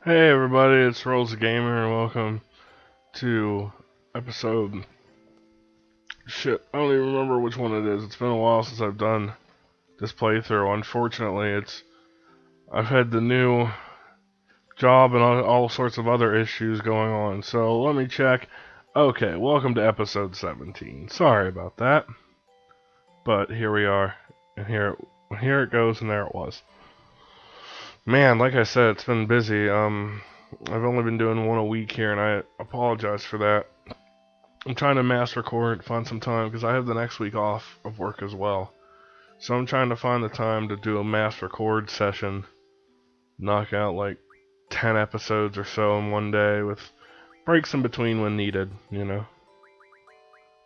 Hey everybody, it's RowlesTheGamer and welcome to episode... Shit, I don't even remember which one it is. It's been a while since I've done this playthrough. Unfortunately, I've had the new job and all sorts of other issues going on. So let me check. Okay, welcome to episode 17. Sorry about that. But here we are. And here it goes, and there it was. Man, like I said, it's been busy. I've only been doing one a week here, and I apologize for that. I'm trying to mass record, find some time, because I have the next week off of work as well. So I'm trying to find the time to do a mass record session, knock out like 10 episodes or so in one day, with breaks in between when needed, you know.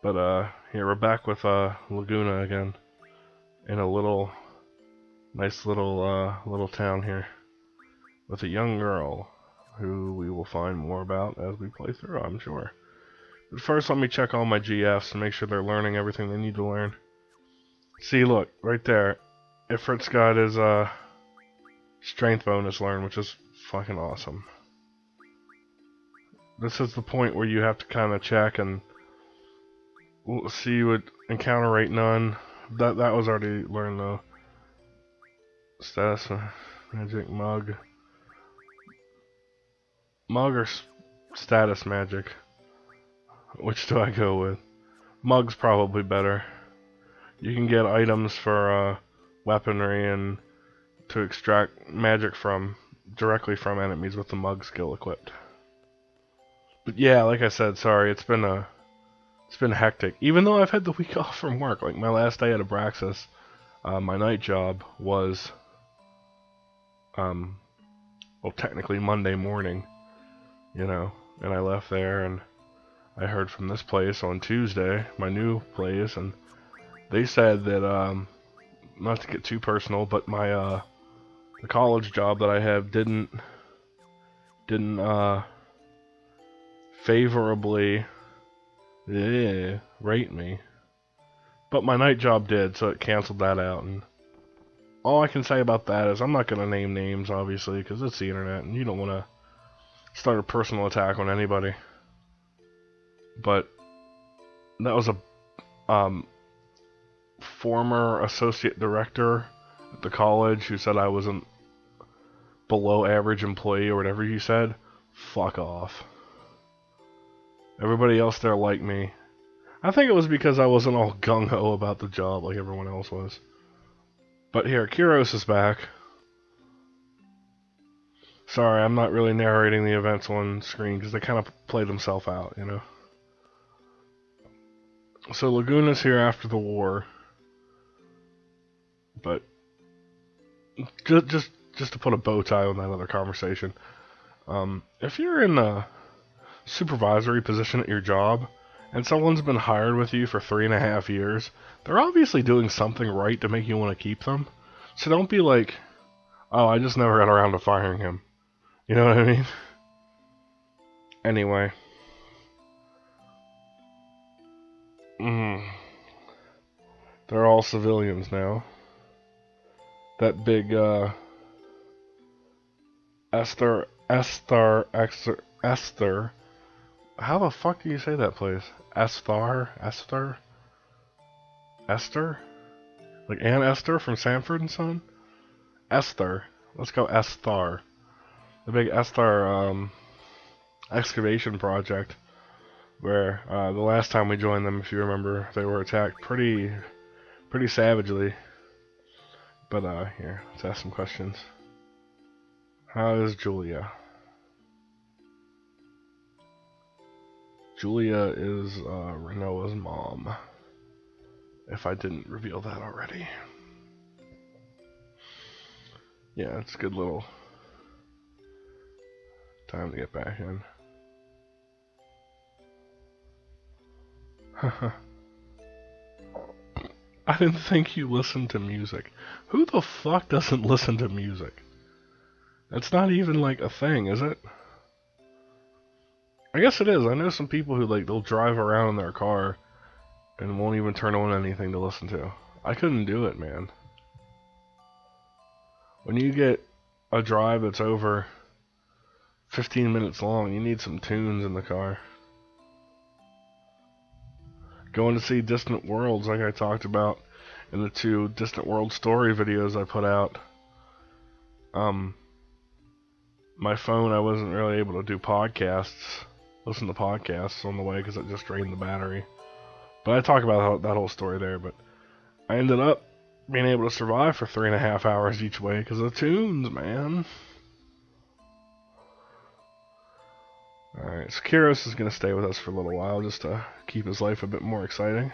But here we're back with Laguna again, in a nice little town here, with a young girl, who we will find more about as we play through, I'm sure. But first, let me check all my GFs and make sure they're learning everything they need to learn. See, look, right there. Ifrit's got his strength bonus learned, which is fucking awesome. This is the point where you have to kind of check and see you would encounter rate none. That was already learned though. Status magic mug. Mug or status magic? Which do I go with? Mug's probably better. You can get items for weaponry and to extract magic from directly from enemies with the mug skill equipped. But yeah, like I said, sorry, it's been hectic. Even though I've had the week off from work, like my last day at Abraxas, my night job was well, technically Monday morning, you know, and I left there and I heard from this place on Tuesday, my new place, and they said that not to get too personal, but my the college job that I have didn't favorably rate me, but my night job did, so it canceled that out. And all I can say about that is I'm not gonna name names, obviously, because it's the internet, and you don't want to start a personal attack on anybody. But that was a former associate director at the college who said I wasn't below average employee or whatever he said. Fuck off. Everybody else there liked me. I think it was because I wasn't all gung-ho about the job like everyone else was. But here, Kyros is back. Sorry, I'm not really narrating the events on screen because they kind of play themselves out, you know. So Laguna's here after the war. But just to put a bow tie on that other conversation, if you're in a supervisory position at your job and someone's been hired with you for 3.5 years, they're obviously doing something right to make you want to keep them. So don't be like, oh, I just never got around to firing him. You know what I mean? Anyway. They're all civilians now. That big, Esther. How the fuck do you say that place? Esther? Like Aunt Esther from Sanford and Son? Esther. Let's go Esther. The big Esther, excavation project. Where, the last time we joined them, if you remember, they were attacked pretty savagely. But, here, let's ask some questions. How is Julia? Julia is Renoa's mom, if I didn't reveal that already. Yeah, it's a good little time to get back in. I didn't think you listened to music. Who the fuck doesn't listen to music? It's not even like a thing, is it? I guess it is. I know some people who they'll drive around in their car and won't even turn on anything to listen to. I couldn't do it, man. When you get a drive that's over 15 minutes long. You need some tunes in the car. Going to see Distant Worlds, like I talked about in the 2 Distant World story videos I put out. My phone, I wasn't really able to do podcasts, listen to podcasts on the way because it just drained the battery. But I talk about that whole story there, but I ended up being able to survive for 3.5 hours each way because of tunes, man. Alright, so Kyros is going to stay with us for a little while just to keep his life a bit more exciting.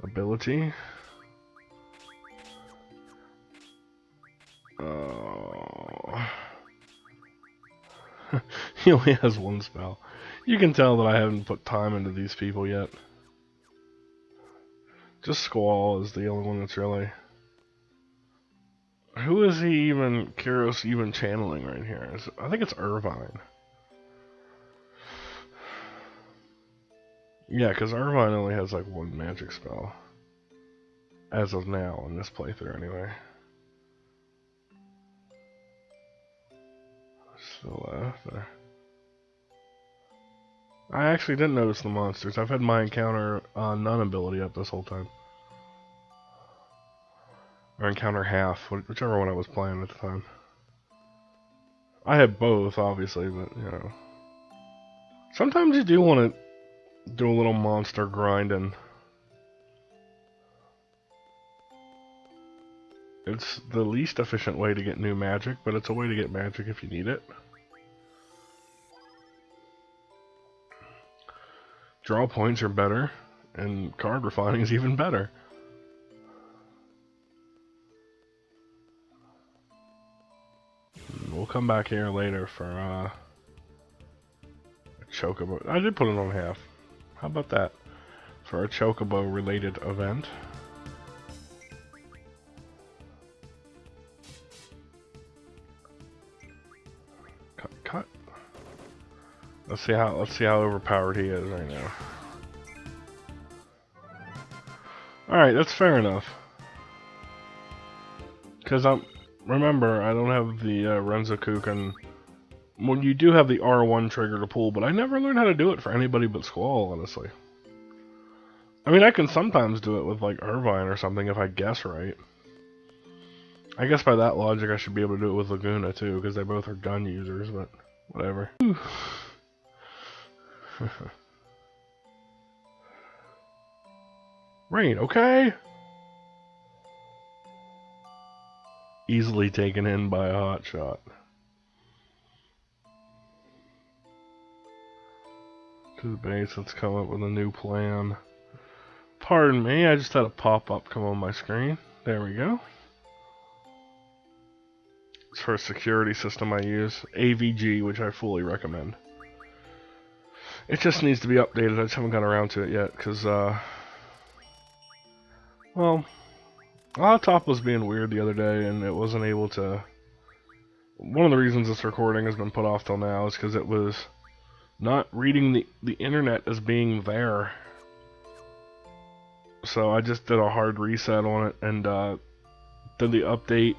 Ability. He only has 1 spell. You can tell that I haven't put time into these people yet. Just Squall is the only one that's really... Who is he even, Kyros even channeling right here? I think it's Irvine. Yeah, because Irvine only has like 1 magic spell. As of now, in this playthrough anyway. Still there. I actually didn't notice the monsters. I've had my encounter none ability up this whole time. Or encounter half, whichever one I was playing at the time. I had both, obviously, but, you know. Sometimes you do want to do a little monster grinding. It's the least efficient way to get new magic, but it's a way to get magic if you need it. Draw points are better, and card refining is even better. We'll come back here later for a Chocobo. I did put it on half. How about that? For a Chocobo related event. Cut. Let's see how overpowered he is right now. Alright, that's fair enough. Because remember, I don't have the Renzokuken. Well, you do have the R1 trigger to pull, but I never learned how to do it for anybody but Squall, honestly. I mean, I can sometimes do it with, like, Irvine or something if I guess right. I guess by that logic I should be able to do it with Laguna, too, because they both are gun users, but whatever. Rain, okay? Easily taken in by a hot shot. To the base, let's come up with a new plan. Pardon me, I just had a pop-up come on my screen. There we go. It's for a security system I use. AVG, which I fully recommend. It just needs to be updated. I just haven't got around to it yet, because, well, Top was being weird the other day, and it wasn't able to... One of the reasons this recording has been put off till now is because it was not reading the internet as being there. So I just did a hard reset on it, and did the update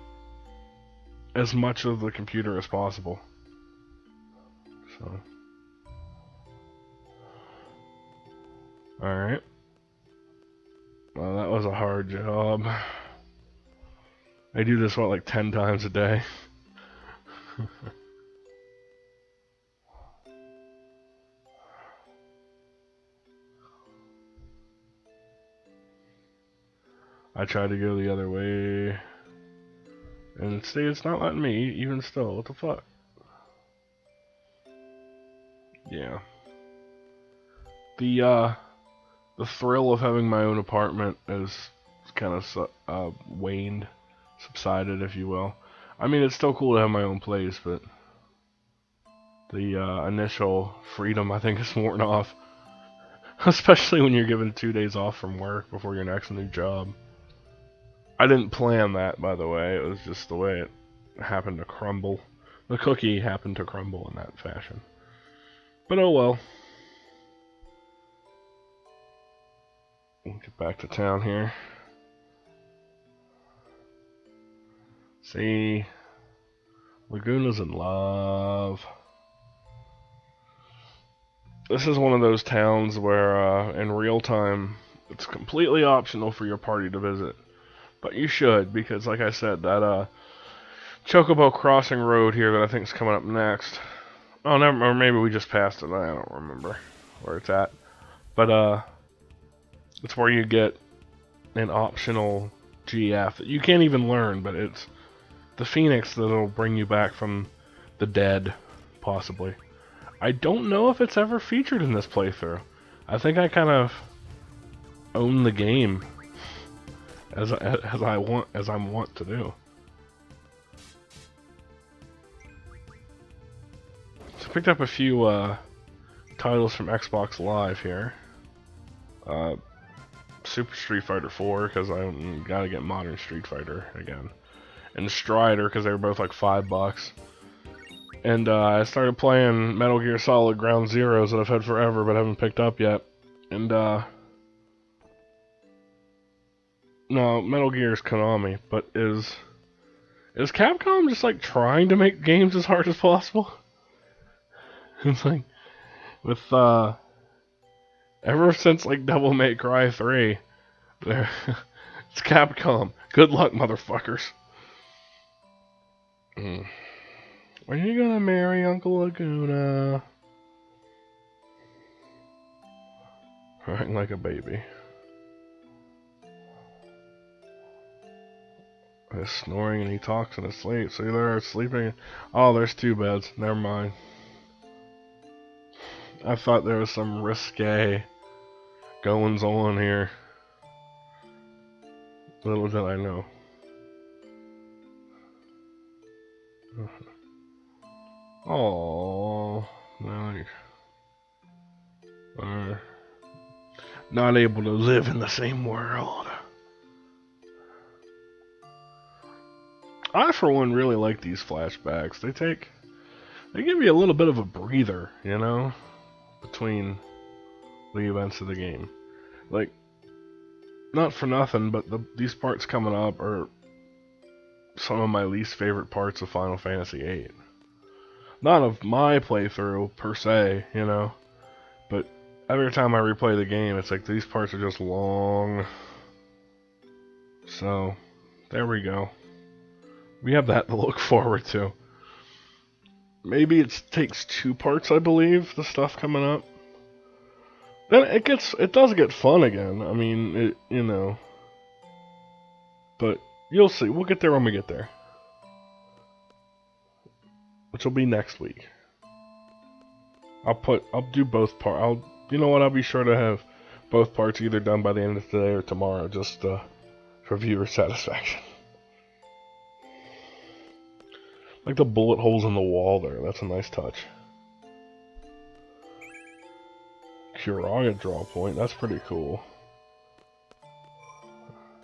as much of the computer as possible. So... Alright. Well, that was a hard job. I do this, what, like 10 times a day? I tried to go the other way. And see, it's not letting me, even still. What the fuck? Yeah. The thrill of having my own apartment is kind of waned, subsided, if you will. I mean, it's still cool to have my own place, but the initial freedom, I think, is worn off. Especially when you're given 2 days off from work before your next new job. I didn't plan that, by the way. It was just the way it happened to crumble. The cookie happened to crumble in that fashion. But oh well. We'll get back to town here. See, Laguna's in love. This is one of those towns where, in real time, it's completely optional for your party to visit. But you should, because like I said, that, Chocobo Crossing Road here that I think is coming up next. Oh, never, or maybe we just passed it. I don't remember where it's at. But, it's where you get an optional GF that you can't even learn, but it's the Phoenix that'll bring you back from the dead, possibly. I don't know if it's ever featured in this playthrough. I think I kind of own the game as I want to do. So I picked up a few titles from Xbox Live here. Super Street Fighter 4 because I gotta get Modern Street Fighter again, and Strider because they were both like $5. And I started playing Metal Gear Solid Ground Zeroes that I've had forever but haven't picked up yet. And no, Metal Gear is Konami, but is Capcom just like trying to make games as hard as possible? It's like with ever since like Devil May Cry 3, it's Capcom. Good luck, motherfuckers. When are you gonna marry Uncle Laguna? Crying like a baby. He's snoring and he talks in his sleep. So they're sleeping. Oh, there's 2 beds. Never mind. I thought there was some risque goings on here. Little did I know. Oh, we're not able to live in the same world. I, for one, really like these flashbacks. They give you a little bit of a breather, you know, between the events of the game. Like, not for nothing, but these parts coming up are some of my least favorite parts of Final Fantasy VIII. Not of my playthrough, per se, you know, but every time I replay the game, it's like these parts are just long. So, there we go. We have that to look forward to. Maybe it takes 2 parts, I believe, the stuff coming up. Then it does get fun again. I mean, you know. But you'll see. We'll get there when we get there. Which will be next week. I'll do both parts. You know what? I'll be sure to have both parts either done by the end of today or tomorrow, just for viewer satisfaction. Like the bullet holes in the wall there. That's a nice touch. Kuraga draw point. That's pretty cool.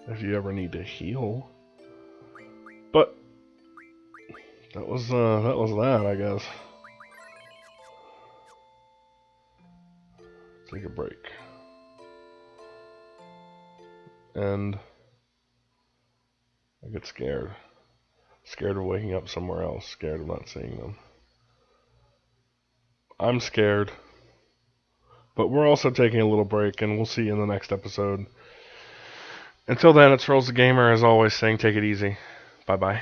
If you ever need to heal. But that was that, I guess. Take a break. And I get scared. Scared of waking up somewhere else. Scared of not seeing them. I'm scared. But we're also taking a little break, and we'll see you in the next episode. Until then, it's RowlesTheGamer, as always, saying take it easy. Bye-bye.